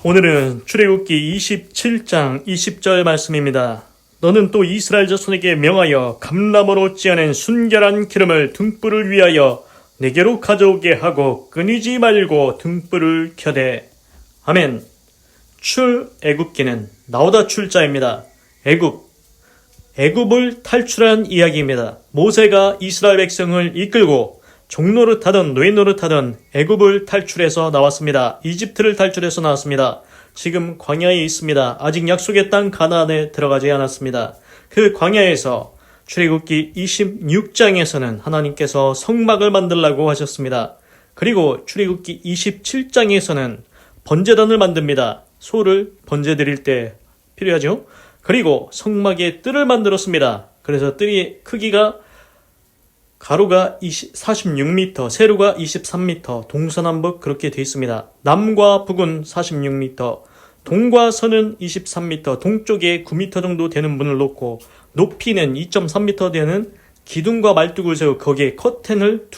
오늘은 출애굽기 27장 20절 말씀입니다. 너는 또 이스라엘 자손에게 명하여 감람으로 찌어낸 순결한 기름을 등불을 위하여 내게로 가져오게 하고 끊이지 말고 등불을 켜되. 아멘. 출애굽기는 나오다 출자입니다. 애굽을 탈출한 이야기입니다. 모세가 이스라엘 백성을 이끌고 종노릇하던 노예노릇하던 애굽을 탈출해서 나왔습니다. 이집트를 탈출해서 나왔습니다. 지금 광야에 있습니다. 아직 약속의 땅 가나안에 들어가지 않았습니다. 그 광야에서 출애굽기 26장에서는 하나님께서 성막을 만들라고 하셨습니다. 그리고 출애굽기 27장에서는 번제단을 만듭니다. 소를 번제 드릴 때 필요하죠. 그리고 성막에 뜰을 만들었습니다. 그래서 뜰의 크기가 가로가 46m, 세로가 23m, 동서남북 그렇게 되어 있습니다. 남과 북은 46m, 동과 서는 23m, 동쪽에 9m 정도 되는 문을 놓고 높이는 2.3m 되는 기둥과 말뚝을 세우고 거기에 커튼을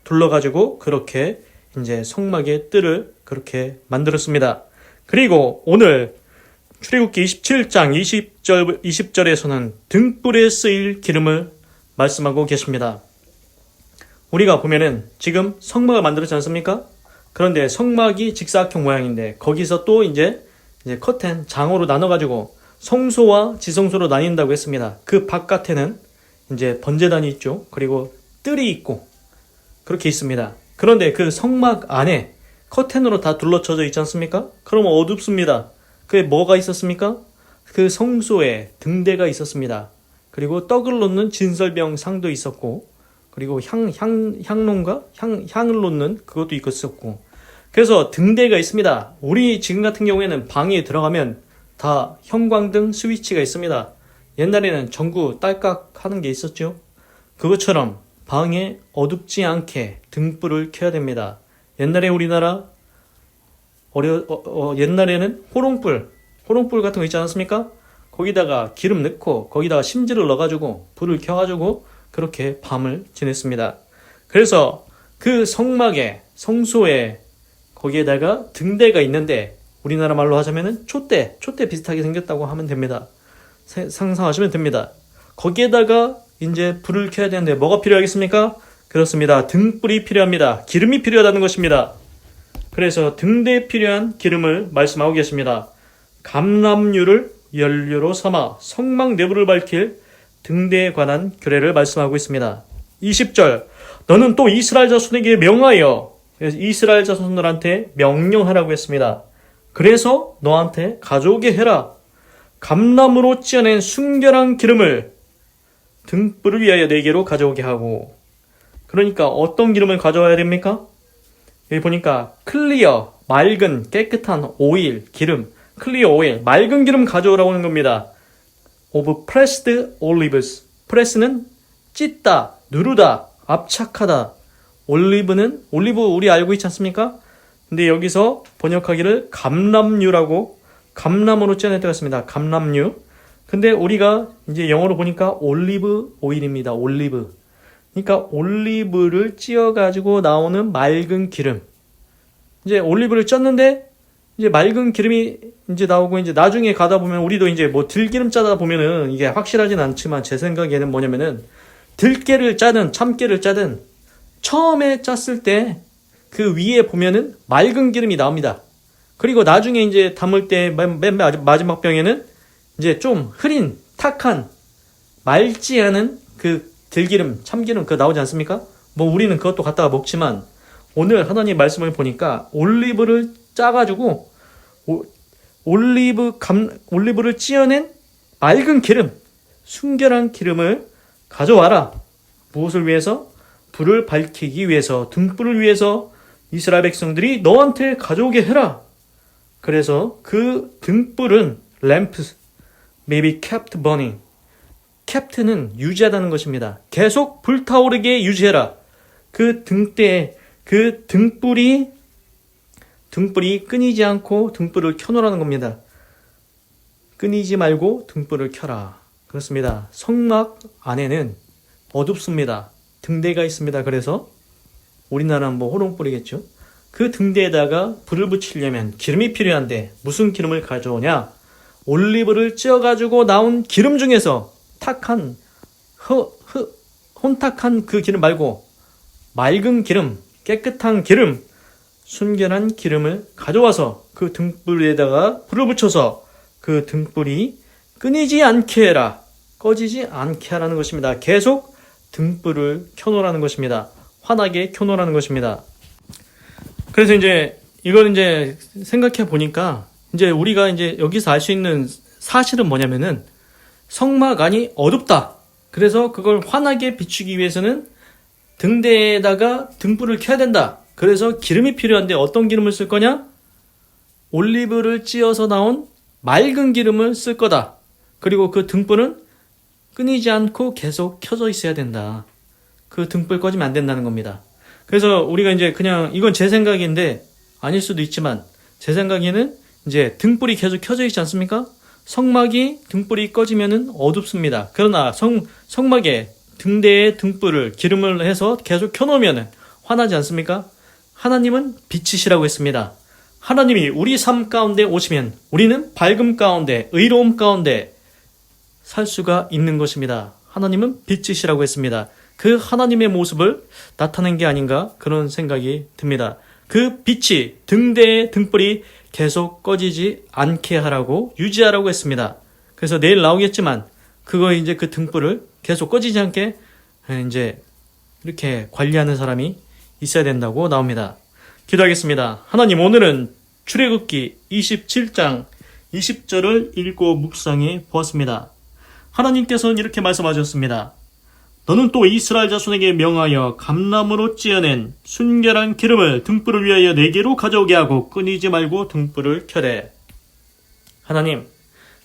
둘러가지고 그렇게 이제 성막의 뜰을 그렇게 만들었습니다. 그리고 오늘 출애굽기 27장 20절에서는 등불에 쓰일 기름을 말씀하고 계십니다. 우리가 보면은 지금 성막을 만들었지 않습니까? 그런데 성막이 직사각형 모양인데 거기서 또 이제 커튼 장으로 나눠가지고 성소와 지성소로 나뉜다고 했습니다. 그 바깥에는 이제 번제단이 있죠. 그리고 뜰이 있고 그렇게 있습니다. 그런데 그 성막 안에 커튼으로 다 둘러쳐져 있지 않습니까? 그러면 어둡습니다. 그게 뭐가 있었습니까? 그 성소에 등대가 있었습니다. 그리고 떡을 놓는 진설병 상도 있었고, 그리고 향을 놓는 그것도 있었고, 그래서 등대가 있습니다. 우리 지금 같은 경우에는 방에 들어가면 다 형광등 스위치가 있습니다. 옛날에는 전구 딸깍 하는 게 있었죠. 그것처럼 방에 어둡지 않게 등불을 켜야 됩니다. 옛날에 우리나라 옛날에는 호롱불 같은 거 있지 않았습니까? 거기다가 기름 넣고 거기다가 심지를 넣어가지고 불을 켜가지고 그렇게 밤을 지냈습니다. 그래서 그 성막에 성소에 거기에다가 등대가 있는데 우리나라 말로 하자면은 촛대 비슷하게 생겼다고 하면 됩니다. 상상하시면 됩니다. 거기에다가 이제 불을 켜야 되는데 뭐가 필요하겠습니까? 그렇습니다. 등불이 필요합니다. 기름이 필요하다는 것입니다. 그래서 등대에 필요한 기름을 말씀하고 계십니다. 감람유를 연료로 삼아 성막 내부를 밝힐 등대에 관한 규례를 말씀하고 있습니다. 20절 너는 또 이스라엘 자손에게 명하여, 이스라엘 자손들한테 명령하라고 했습니다. 그래서 너한테 가져오게 해라. 감람으로 찌어낸 순결한 기름을 등불을 위하여 내게로 가져오게 하고. 그러니까 어떤 기름을 가져와야 됩니까? 여기 보니까 클리어, 맑은 깨끗한 오일, 기름, 클리어 오일, 맑은 기름 가져오라고 하는 겁니다. of pressed olives. 프레스는 찢다, 누르다, 압착하다. 올리브 우리 알고 있지 않습니까? 근데 여기서 번역하기를 감람유라고, 감람으로 찌어냈다고 했습니다. 감람유. 근데 우리가 이제 영어로 보니까 올리브 오일입니다. 올리브. 그러니까 올리브를 찌어가지고 나오는 맑은 기름. 이제 올리브를 쪘는데 이제 맑은 기름이 이제 나오고 이제 나중에 가다 보면 우리도 이제 뭐 들기름 짜다 보면은 이게 확실하진 않지만 제 생각에는 뭐냐면은 들깨를 짜든 참깨를 짜든 처음에 짰을 때 그 위에 보면은 맑은 기름이 나옵니다. 그리고 나중에 이제 담을 때 맨 마지막 병에는 이제 좀 흐린 탁한 맑지 않은 그 들기름, 참기름 그거 나오지 않습니까? 뭐 우리는 그것도 갖다가 먹지만 오늘 하나님 말씀을 보니까 올리브를 짜가지고 올리브를 찌어낸 맑은 기름, 순결한 기름을 가져와라. 무엇을 위해서? 불을 밝히기 위해서, 등불을 위해서 이스라엘 백성들이 너한테 가져오게 해라. 그래서 그 등불은 lamps may be kept burning. 캡트는 유지하다는 것입니다. 계속 불타오르게 유지해라. 그 등대에 그 등불이 끊이지 않고 등불을 켜놓으라는 겁니다. 끊이지 말고 등불을 켜라. 그렇습니다. 성막 안에는 어둡습니다. 등대가 있습니다. 그래서 우리나라는 뭐 호롱불이겠죠. 그 등대에다가 불을 붙이려면 기름이 필요한데 무슨 기름을 가져오냐? 올리브를 찧어가지고 나온 기름 중에서 탁한 혼탁한 그 기름 말고 맑은 기름, 깨끗한 기름, 순결한 기름을 가져와서 그 등불에다가 불을 붙여서 그 등불이 끊이지 않게 해라, 꺼지지 않게 하라는 것입니다. 계속 등불을 켜놓으라는 것입니다. 환하게 켜놓으라는 것입니다. 그래서 이제 이걸 이제 생각해 보니까 이제 우리가 이제 여기서 알 수 있는 사실은 뭐냐면은 성막 안이 어둡다. 그래서 그걸 환하게 비추기 위해서는 등대에다가 등불을 켜야 된다. 그래서 기름이 필요한데 어떤 기름을 쓸 거냐? 올리브를 찧어서 나온 맑은 기름을 쓸 거다. 그리고 그 등불은 끊이지 않고 계속 켜져 있어야 된다. 그 등불 꺼지면 안 된다는 겁니다. 그래서 우리가 이제 그냥 이건 제 생각인데 아닐 수도 있지만 제 생각에는 이제 등불이 계속 켜져 있지 않습니까? 성막이 등불이 꺼지면은 어둡습니다. 그러나 성막에 등대에 등불을 기름을 해서 계속 켜놓으면은 환하지 않습니까? 하나님은 빛이시라고 했습니다. 하나님이 우리 삶 가운데 오시면 우리는 밝음 가운데 의로움 가운데 살 수가 있는 것입니다. 하나님은 빛이시라고 했습니다. 그 하나님의 모습을 나타낸 게 아닌가 그런 생각이 듭니다. 그 빛이 등대의 등불이 계속 꺼지지 않게 하라고 유지하라고 했습니다. 그래서 내일 나오겠지만 그거 이제 그 등불을 계속 꺼지지 않게 이제 이렇게 관리하는 사람이 있어야 된다고 나옵니다. 기도하겠습니다. 하나님, 오늘은 출애굽기 27장 20절을 읽고 묵상해 보았습니다. 하나님께서는 이렇게 말씀하셨습니다. 너는 또 이스라엘 자손에게 명하여 감나무로 찧어낸 순결한 기름을 등불을 위하여 내게로 가져오게 하고 끊이지 말고 등불을 켜래. 하나님,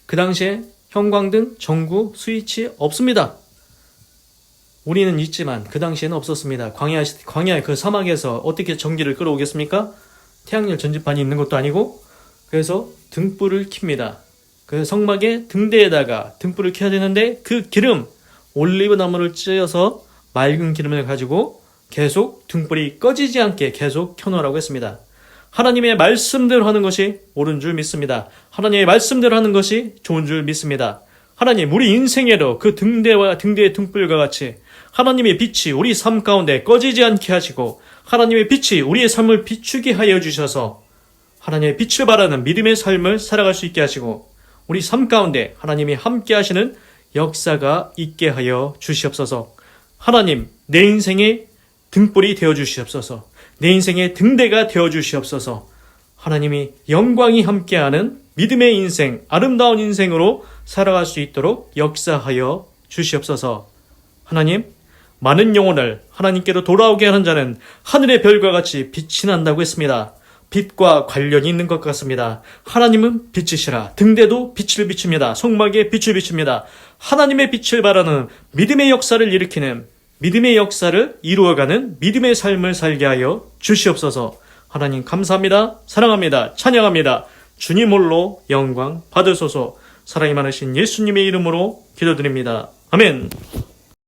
그 당시에 형광등, 전구, 스위치 없습니다. 우리는 있지만 그 당시에는 없었습니다. 광야 그 사막에서 어떻게 전기를 끌어오겠습니까? 태양열 전지판이 있는 것도 아니고. 그래서 등불을 킵니다. 그 성막의 등대에다가 등불을 켜야 되는데 그 기름, 올리브 나무를 찧어서 맑은 기름을 가지고 계속 등불이 꺼지지 않게 계속 켜놓으라고 했습니다. 하나님의 말씀대로 하는 것이 옳은 줄 믿습니다. 하나님의 말씀대로 하는 것이 좋은 줄 믿습니다. 하나님, 우리 인생에도 그 등대와 등대의 등불과 같이 하나님의 빛이 우리 삶 가운데 꺼지지 않게 하시고 하나님의 빛이 우리의 삶을 비추게 하여 주셔서 하나님의 빛을 바라는 믿음의 삶을 살아갈 수 있게 하시고 우리 삶 가운데 하나님이 함께 하시는 역사가 있게 하여 주시옵소서. 하나님, 내 인생의 등불이 되어 주시옵소서. 내 인생의 등대가 되어 주시옵소서. 하나님이 영광이 함께하는 믿음의 인생, 아름다운 인생으로 살아갈 수 있도록 역사하여 주시옵소서. 하나님, 많은 영혼을 하나님께로 돌아오게 하는 자는 하늘의 별과 같이 빛이 난다고 했습니다. 빛과 관련이 있는 것 같습니다. 하나님은 빛이시라. 등대도 빛을 비춥니다. 성막에 빛을 비춥니다. 하나님의 빛을 바라는 믿음의 역사를 일으키는 믿음의 역사를 이루어가는 믿음의 삶을 살게 하여 주시옵소서. 하나님 감사합니다. 사랑합니다. 찬양합니다. 주님 홀로 영광 받으소서. 사랑이 많으신 예수님의 이름으로 기도드립니다. 아멘.